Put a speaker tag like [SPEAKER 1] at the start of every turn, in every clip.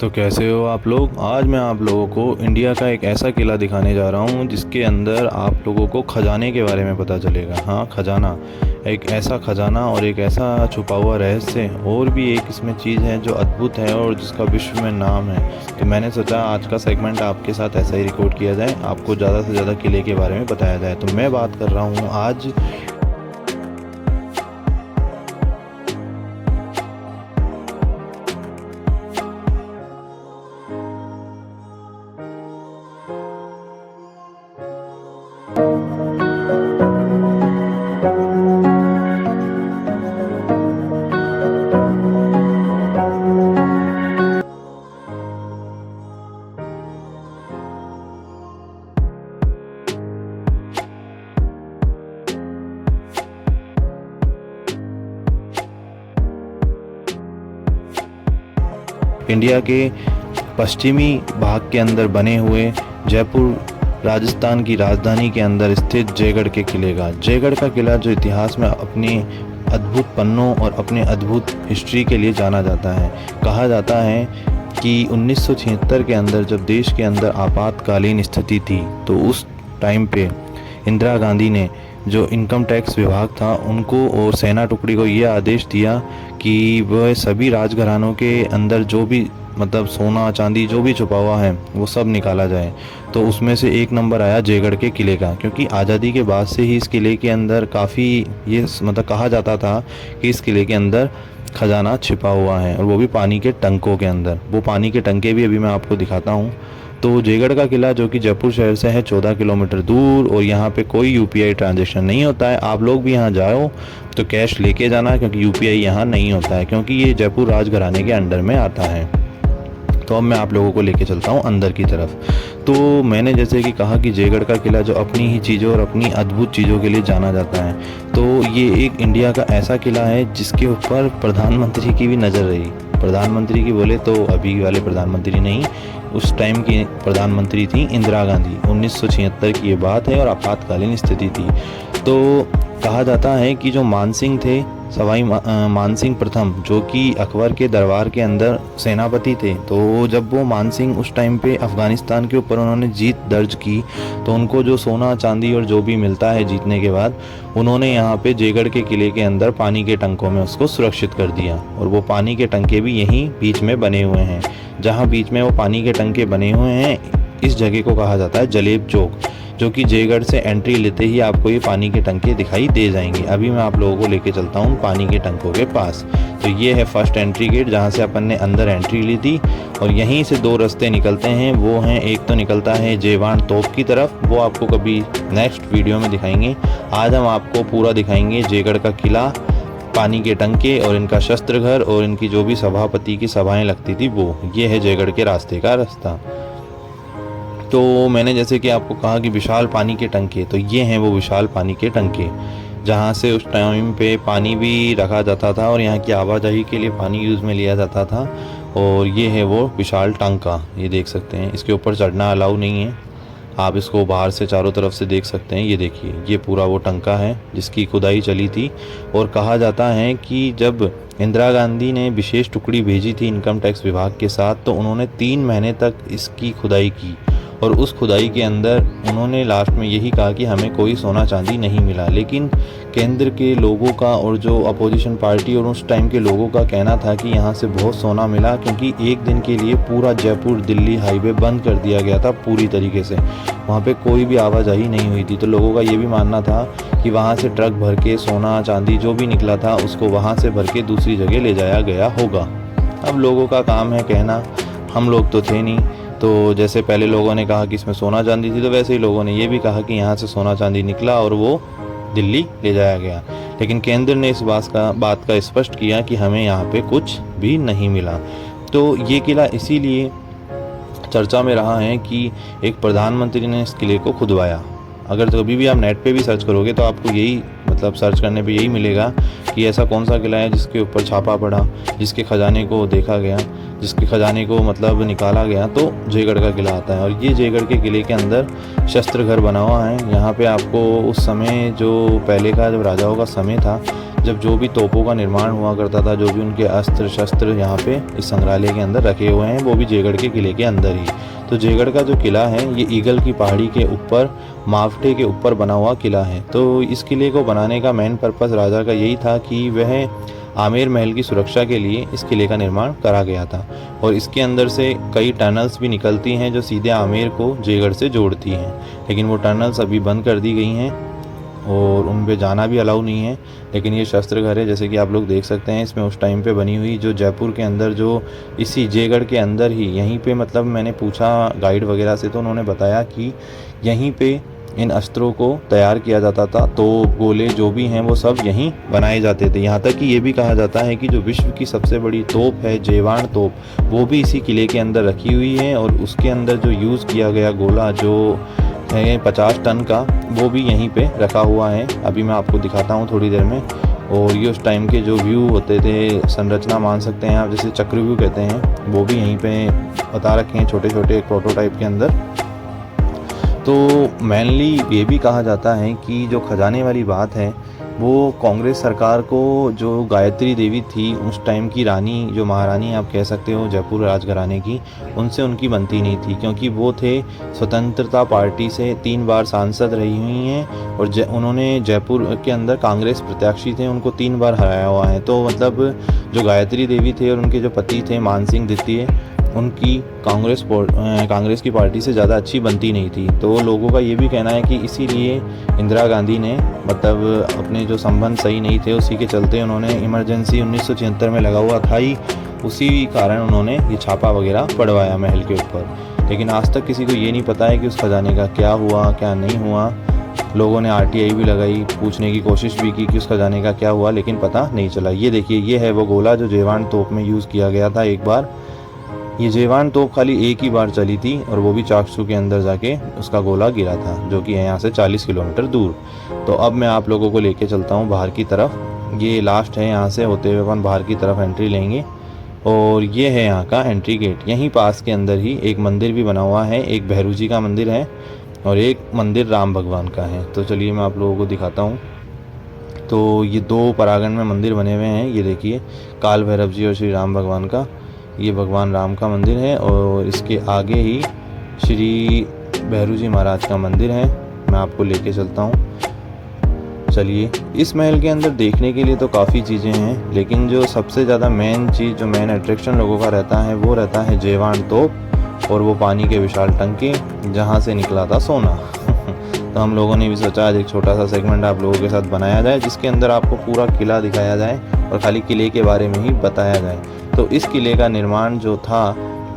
[SPEAKER 1] तो कैसे हो आप लोग। आज मैं आप लोगों को इंडिया का एक ऐसा किला दिखाने जा रहा हूँ जिसके अंदर आप लोगों को खजाने के बारे में पता चलेगा। हाँ, खजाना, एक ऐसा खजाना और एक ऐसा छुपा हुआ रहस्य और भी एक इसमें चीज़ है जो अद्भुत है और जिसका विश्व में नाम है। तो मैंने सोचा आज का सेगमेंट आपके साथ ऐसा ही रिकॉर्ड किया जाए, आपको ज़्यादा से ज़्यादा किले के बारे में बताया जाए। तो मैं बात कर रहा हूँ आज इंडिया के पश्चिमी भाग के अंदर बने हुए जयपुर राजस्थान की राजधानी के अंदर स्थित जयगढ़ के किले का। जयगढ़ का किला जो इतिहास में अपने अद्भुत पन्नों और अपने अद्भुत हिस्ट्री के लिए जाना जाता है। कहा जाता है कि 1976 के अंदर जब देश के अंदर आपातकालीन स्थिति थी तो उस टाइम पे इंदिरा गांधी ने जो इनकम टैक्स विभाग था उनको और सेना टुकड़ी को ये आदेश दिया कि वह सभी राजघरानों के अंदर जो भी मतलब सोना चांदी जो भी छुपा हुआ है वो सब निकाला जाए। तो उसमें से एक नंबर आया जयगढ़ के किले का, क्योंकि आज़ादी के बाद से ही इस किले के अंदर काफ़ी ये मतलब कहा जाता था कि इस किले के अंदर खजाना छिपा हुआ है, और वो भी पानी के टंकों के अंदर। वो पानी के टंके भी अभी मैं आपको दिखाता हूँ। तो जयगढ़ का किला जो कि जयपुर शहर से है 14 किलोमीटर दूर, और यहाँ पे कोई यूपीआई ट्रांजैक्शन नहीं होता है। आप लोग भी यहाँ जाओ तो कैश लेके जाना, क्योंकि यूपीआई यहाँ नहीं होता है, क्योंकि ये जयपुर राजघराने के अंडर में आता है। तो अब मैं आप लोगों को लेके चलता हूँ अंदर की तरफ। तो मैंने जैसे कि कहा कि जयगढ़ का किला जो अपनी ही चीज़ों और अपनी अद्भुत चीज़ों के लिए जाना जाता है, तो ये एक इंडिया का ऐसा किला है जिसके ऊपर प्रधानमंत्री की भी नज़र रही। प्रधानमंत्री की बोले तो अभी वाले प्रधानमंत्री नहीं, उस टाइम की प्रधानमंत्री थी इंदिरा गांधी। 1976 की ये बात है और आपातकालीन स्थिति थी। तो कहा जाता है कि जो मानसिंह थे, सवाई मानसिंह प्रथम, जो कि अकबर के दरबार के अंदर सेनापति थे, तो जब वो मानसिंह उस टाइम पे अफ़गानिस्तान के ऊपर उन्होंने जीत दर्ज की तो उनको जो सोना चांदी और जो भी मिलता है जीतने के बाद, उन्होंने यहाँ पे जयगढ़ के किले के अंदर पानी के टंकों में उसको सुरक्षित कर दिया। और वो पानी के टंके भी यहीं बीच में बने हुए हैं। जहाँ बीच में वो पानी के टंके बने हुए हैं, इस जगह को कहा जाता है जलेब चौक, जो कि जयगढ़ से एंट्री लेते ही आपको ये पानी के टंके दिखाई दे जाएंगे। अभी मैं आप लोगों को लेके चलता हूँ पानी के टंकों के पास। तो ये है फर्स्ट एंट्री गेट, जहाँ से अपन ने अंदर एंट्री ली थी, और यहीं से दो रास्ते निकलते हैं। वो हैं, एक तो निकलता है जेवान तोप की तरफ, वो आपको कभी नेक्स्ट वीडियो में दिखाएंगे। आज हम आपको पूरा दिखाएंगे जयगढ़ का किला, पानी के टंके और इनका शस्त्र घर और इनकी जो भी सभापति की सभाएं लगती थी वो। ये है जयगढ़ के रास्ते का रास्ता। तो मैंने जैसे कि आपको कहा कि विशाल पानी के टंके, तो ये हैं वो विशाल पानी के टंके, जहाँ से उस टाइम पे पानी भी रखा जाता था और यहाँ की आवाजाही के लिए पानी यूज़ में लिया जाता था। और ये है वो विशाल टंका, ये देख सकते हैं। इसके ऊपर चढ़ना अलाउ नहीं है, आप इसको बाहर से चारों तरफ से देख सकते हैं। ये देखिए, ये पूरा वो टंका है जिसकी खुदाई चली थी। और कहा जाता है कि जब इंदिरा गांधी ने विशेष टुकड़ी भेजी थी इनकम टैक्स विभाग के साथ, तो उन्होंने 3 महीने तक इसकी खुदाई की, और उस खुदाई के अंदर उन्होंने लास्ट में यही कहा कि हमें कोई सोना चांदी नहीं मिला। लेकिन केंद्र के लोगों का और जो अपोजिशन पार्टी और उस टाइम के लोगों का कहना था कि यहाँ से बहुत सोना मिला, क्योंकि एक दिन के लिए पूरा जयपुर दिल्ली हाईवे बंद कर दिया गया था पूरी तरीके से, वहाँ पे कोई भी आवाजाही नहीं हुई थी। तो लोगों का ये भी मानना था कि वहाँ से ट्रक भर के सोना चांदी जो भी निकला था उसको वहाँ से भर के दूसरी जगह ले जाया गया होगा। अब लोगों का काम है कहना, हम लोग तो थे नहीं। तो जैसे पहले लोगों ने कहा कि इसमें सोना चांदी थी, तो वैसे ही लोगों ने ये भी कहा कि यहाँ से सोना चांदी निकला और वो दिल्ली ले जाया गया। लेकिन केंद्र ने इस बात का स्पष्ट किया कि हमें यहाँ पे कुछ भी नहीं मिला। तो ये किला इसीलिए चर्चा में रहा है कि एक प्रधानमंत्री ने इस किले को खुदवाया। अगर कभी भी आप नेट पे भी सर्च करोगे तो आपको यही मतलब सर्च करने पे यही मिलेगा कि ऐसा कौन सा किला है जिसके ऊपर छापा पड़ा, जिसके खजाने को देखा गया, जिसके खजाने को मतलब निकाला गया, तो जयगढ़ का किला आता है। और ये जयगढ़ के किले के अंदर शस्त्र घर बना हुआ है। यहाँ पे आपको उस समय जो पहले का जब राजाओं का समय था जब जो भी तोपों का निर्माण हुआ करता था, जो भी उनके अस्त्र शस्त्र यहाँ पे इस संग्रहालय के अंदर रखे हुए हैं, वो भी जयगढ़ के किले के अंदर ही। तो जयगढ़ का जो किला है ये ईगल की पहाड़ी के ऊपर मावठे के ऊपर बना हुआ किला है। तो इस किले को बनाने का मेन पर्पस राजा का यही था कि वह आमेर महल की सुरक्षा के लिए इस किले का निर्माण करा गया था। और इसके अंदर से कई टनल्स भी निकलती हैं जो सीधे आमेर को जयगढ़ से जोड़ती हैं, लेकिन वो टनल्स अभी बंद कर दी गई हैं और उन पे जाना भी अलाउ नहीं है। लेकिन ये शस्त्र घर है, जैसे कि आप लोग देख सकते हैं, इसमें उस टाइम पे बनी हुई जो जयपुर के अंदर जो इसी जयगढ़ के अंदर ही यहीं पे, मतलब मैंने पूछा गाइड वगैरह से तो उन्होंने बताया कि यहीं पे इन अस्त्रों को तैयार किया जाता था। तो गोले जो भी हैं वो सब यहीं बनाए जाते थे। यहाँ तक कि ये भी कहा जाता है कि जो विश्व की सबसे बड़ी तोप है जेवाण तोप, वो भी इसी किले के अंदर रखी हुई है। और उसके अंदर जो यूज़ किया गया गोला जो है 50 टन का, वो भी यहीं पे रखा हुआ है। अभी मैं आपको दिखाता हूँ थोड़ी देर में। और ये उस टाइम के जो व्यू होते थे, संरचना मान सकते हैं आप, जैसे चक्रव्यूह कहते हैं, वो भी यहीं पे बता रखे हैं छोटे छोटे एक प्रोटोटाइप के अंदर। तो मेनली ये भी कहा जाता है कि जो खजाने वाली बात है वो कांग्रेस सरकार को, जो गायत्री देवी थी उस टाइम की रानी, जो महारानी आप कह सकते हो जयपुर राजघराने की, उनसे उनकी बनती नहीं थी, क्योंकि वो थे स्वतंत्रता पार्टी से 3 बार सांसद रही हुई हैं और उन्होंने जयपुर के अंदर कांग्रेस प्रत्याशी थे, उनको 3 बार हराया हुआ है। तो मतलब जो गायत्री देवी थे और उनके जो पति थे मानसिंह द्वितीय, उनकी कांग्रेस की पार्टी से ज़्यादा अच्छी बनती नहीं थी। तो लोगों का ये भी कहना है कि इसीलिए इंदिरा गांधी ने, मतलब अपने जो संबंध सही नहीं थे उसी के चलते उन्होंने इमरजेंसी 1976 में लगा हुआ था ही, उसी कारण उन्होंने ये छापा वगैरह पड़वाया महल के ऊपर। लेकिन आज तक किसी को ये नहीं पता है कि उस खजाने का क्या हुआ क्या नहीं हुआ। लोगों ने RTI भी लगाई, पूछने की कोशिश भी की कि उस खजाने का क्या हुआ, लेकिन पता नहीं चला। ये देखिए, ये है वो गोला जो जेवाण तोप में यूज़ किया गया था एक बार। ये जेवाण तोप खाली एक ही बार चली थी और वो भी चाकसू के अंदर जाके उसका गोला गिरा था, जो कि है यहाँ से 40 किलोमीटर दूर। तो अब मैं आप लोगों को लेके चलता हूँ बाहर की तरफ। ये लास्ट है, यहाँ से होते हुए अपन बाहर की तरफ एंट्री लेंगे और ये है यहाँ का एंट्री गेट। यहीं पास के अंदर ही एक मंदिर भी बना हुआ है, एक भैरू जी का मंदिर है और एक मंदिर राम भगवान का है। तो चलिए मैं आप लोगों को दिखाता हूँ। तो ये 2 परागण में मंदिर बने हुए हैं, ये देखिए, काल भैरव जी और श्री राम भगवान का। ये भगवान राम का मंदिर है और इसके आगे ही श्री भैरू जी महाराज का मंदिर है। मैं आपको लेके चलता हूँ। चलिए, इस महल के अंदर देखने के लिए तो काफ़ी चीज़ें हैं, लेकिन जो सबसे ज़्यादा मेन चीज़, जो मेन अट्रैक्शन लोगों का रहता है, वो रहता है जेवाण तोप और वो पानी के विशाल टंकी जहाँ से निकला था सोना। तो हम लोगों ने भी सोचा आज एक छोटा सा सेगमेंट आप लोगों के साथ बनाया जाए, जिसके अंदर आपको पूरा किला दिखाया जाए और खाली किले के बारे में ही बताया जाए। तो इस किले का निर्माण जो था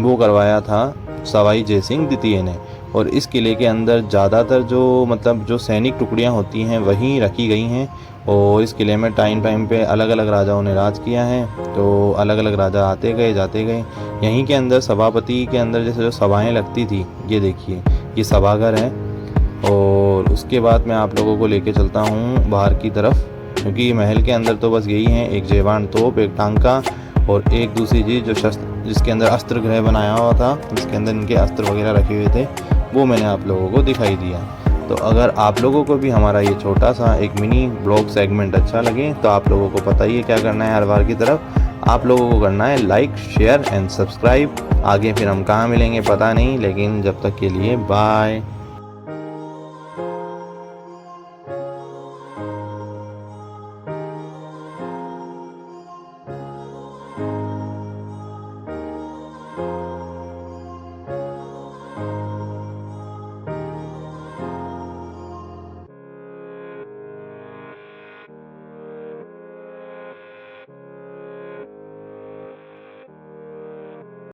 [SPEAKER 1] वो करवाया था सवाई जयसिंह द्वितीय ने। और इस किले के अंदर ज़्यादातर जो सैनिक टुकड़ियाँ होती हैं वहीं रखी गई हैं। और इस किले में टाइम पे अलग अलग राजाओं ने राज किया है, तो अलग अलग राजा आते गए जाते गए। यहीं के अंदर सभापति के अंदर जैसे जो सभाएँ लगती थी, ये देखिए, ये सभागार है। और उसके बाद मैं आप लोगों को लेके चलता हूँ बाहर की तरफ, क्योंकि महल के अंदर तो बस यही है, एक जेवाण तोप, एक टांका और एक दूसरी चीज़ जो जिसके अंदर अस्त्र गृह बनाया हुआ था, जिसके अंदर इनके अस्त्र वगैरह रखे हुए थे, वो मैंने आप लोगों को दिखाई दिया। तो अगर आप लोगों को भी हमारा ये छोटा सा एक मिनी ब्लॉग सेगमेंट अच्छा लगे तो आप लोगों को पता ही है क्या करना है। हर बार की तरफ आप लोगों को करना है लाइक, शेयर एंड सब्सक्राइब। आगे फिर हम कहाँ मिलेंगे पता नहीं, लेकिन जब तक के लिए बाय।